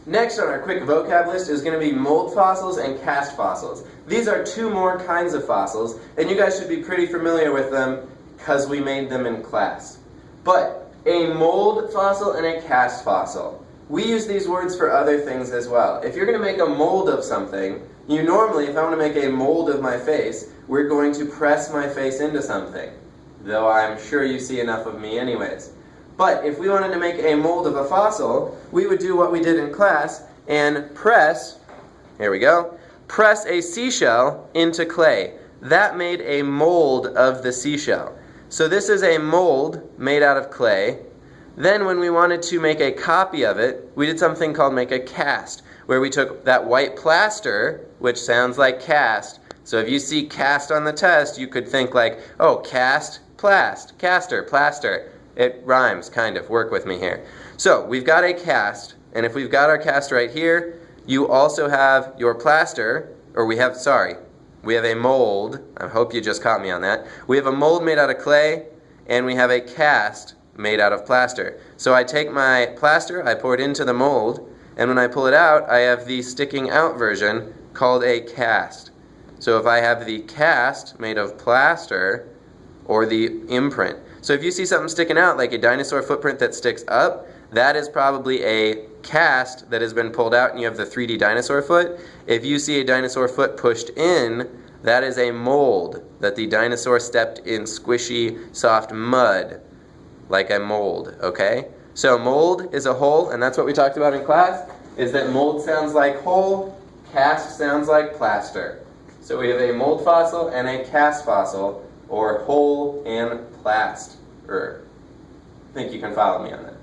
Next on our quick vocab list is going to be mold fossils and cast fossils. These are two more kinds of fossils, and you guys should be pretty familiar with them because we made them in class. But a mold fossil and a cast fossil. We use these words for other things as well. If you're going to make a mold of something, you normally, if I want to make a mold of my face, we're going to press my face into something. Though I'm sure you see enough of me anyways. But if we wanted to make a mold of a fossil, we would do what we did in class and press, here we go, press a seashell into clay. That made a mold of the seashell. So this is a mold made out of clay. Then when we wanted to make a copy of it, we did something called make a cast, where we took that white plaster, which sounds like cast. So if you see cast on the test, you could think like, oh, cast, plast, caster, plaster. It rhymes, kind of. Work with me here. So we've got a cast, and if we've got our cast right here, you also have your plaster, or we have a mold. I hope you just caught me on that. We have a mold made out of clay, and we have a cast made out of plaster. So I take my plaster, I pour it into the mold, and when I pull it out, I have the sticking out version called a cast. So if I have the cast made of plaster, or the imprint. So if you see something sticking out, like a dinosaur footprint that sticks up, that is probably a cast that has been pulled out and you have the 3D dinosaur foot. If you see a dinosaur foot pushed in, that is a mold that the dinosaur stepped in squishy, soft mud, like a mold, okay? So mold is a hole, and that's what we talked about in class, is that mold sounds like hole, cast sounds like plaster. So we have a mold fossil and a cast fossil, or hole and plaster. I think you can follow me on that.